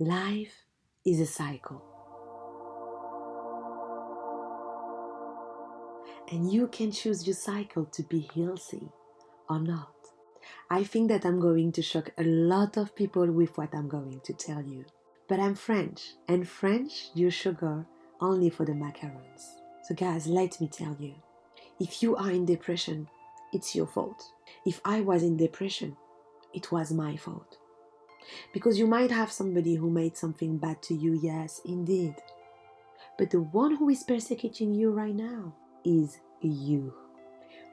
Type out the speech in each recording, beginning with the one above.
Life is a cycle. And you can choose your cycle to be healthy or not. I think that I'm going to shock a lot of people with what I'm going to tell you. But I'm French, and French use sugar only for the macarons. So guys, let me tell you, if you are in depression, it's your fault. If I was in depression, it was my fault. Because you might have somebody who made something bad to you, yes, indeed. But the one who is persecuting you right now is you.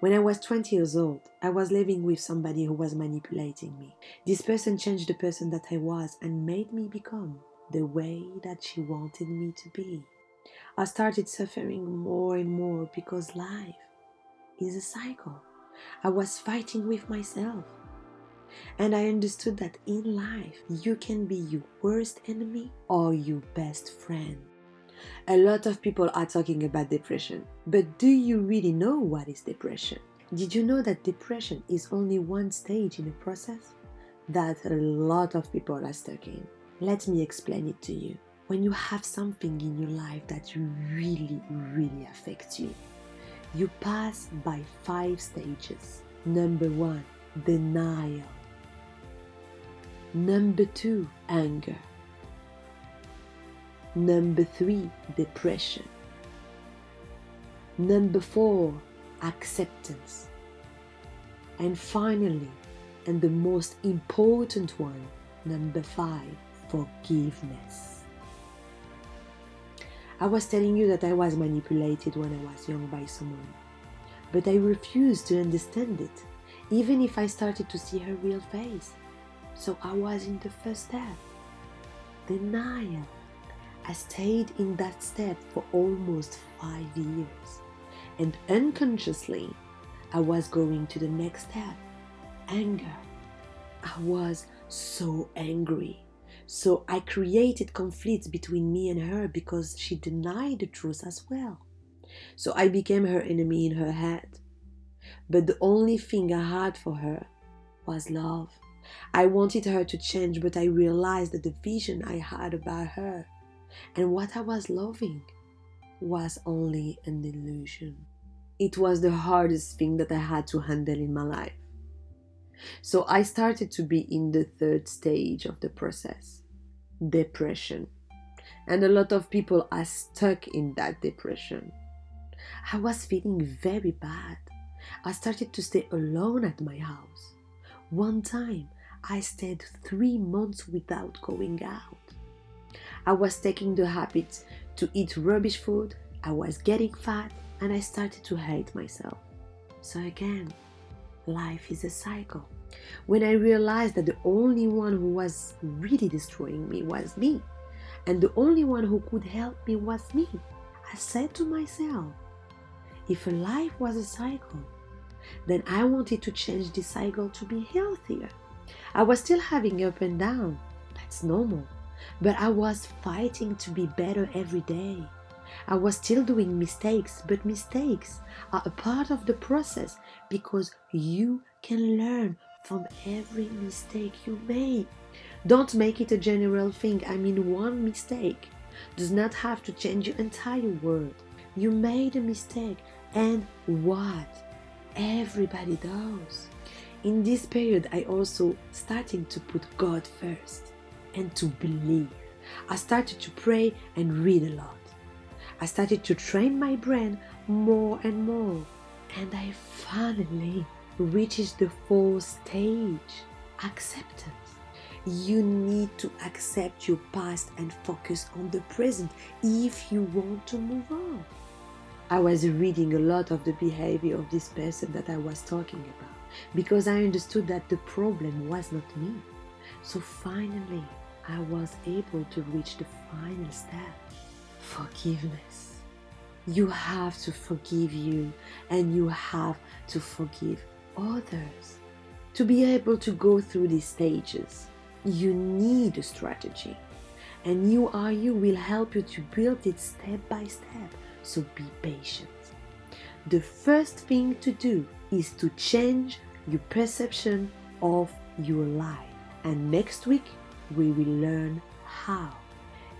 When I was 20 years old, I was living with somebody who was manipulating me. This person changed the person that I was and made me become the way that she wanted me to be. I started suffering more and more because life is a cycle. I was fighting with myself. And I understood that in life, you can be your worst enemy or your best friend. A lot of people are talking about depression, but do you really know what is depression? Did you know that depression is only one stage in a process that a lot of people are stuck in? Let me explain it to you. When you have something in your life that really affects you, you pass by 5 stages. Number 1, denial. Number 2, anger. Number 3, depression. Number 4, acceptance. And finally, and the most important one, number 5, forgiveness. I was telling you that I was manipulated when I was young by someone, but I refused to understand it, even if I started to see her real face. So I was in the first step, denial. I stayed in that step for almost 5 years. And unconsciously, I was going to the next step, anger. I was so angry. So I created conflicts between me and her because she denied the truth as well. So I became her enemy in her head. But the only thing I had for her was love. I wanted her to change, but I realized that the vision I had about her and what I was loving was only an illusion. It was the hardest thing that I had to handle in my life. So I started to be in the 3rd stage of the process, depression. And a lot of people are stuck in that depression. I was feeling very bad. I started to stay alone at my house. One time, I stayed 3 months without going out. I was taking the habit to eat rubbish food, I was getting fat, and I started to hate myself. So again, life is a cycle. When I realized that the only one who was really destroying me was me, and the only one who could help me was me, I said to myself, if a life was a cycle, then I wanted to change this cycle to be healthier. I was still having up and down, that's normal, but I was fighting to be better every day. I was still doing mistakes, but mistakes are a part of the process because you can learn from every mistake you make. Don't make it a general thing. I mean, one mistake does not have to change your entire world. You made a mistake, and what? Everybody does. In this period, I also started to put God first and to believe. I started to pray and read a lot. I started to train my brain more and more. And I finally reached the 4th stage, acceptance. You need to accept your past and focus on the present if you want to move on. I was reading a lot of the behavior of this person that I was talking about because I understood that the problem was not me. So finally, I was able to reach the final step, forgiveness. You have to forgive you and you have to forgive others. To be able to go through these stages, you need a strategy. And UAREU will help you to build it step by step, so be patient. The first thing to do is to change your perception of your life. And next week, we will learn how.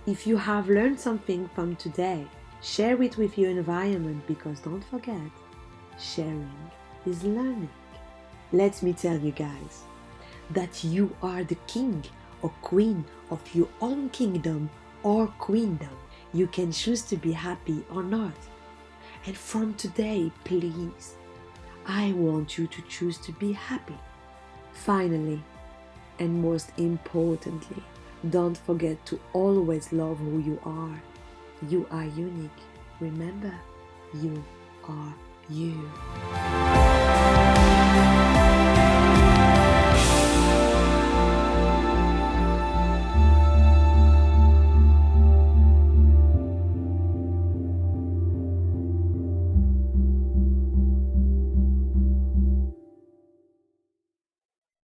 If you have learned something from today, share it with your environment, because don't forget, sharing is learning. Let me tell you guys that you are the king or queen of your own kingdom or queendom. You can choose to be happy or not. And from today, please, I want you to choose to be happy. Finally, and most importantly, don't forget to always love who you are. You are unique. Remember, you are you.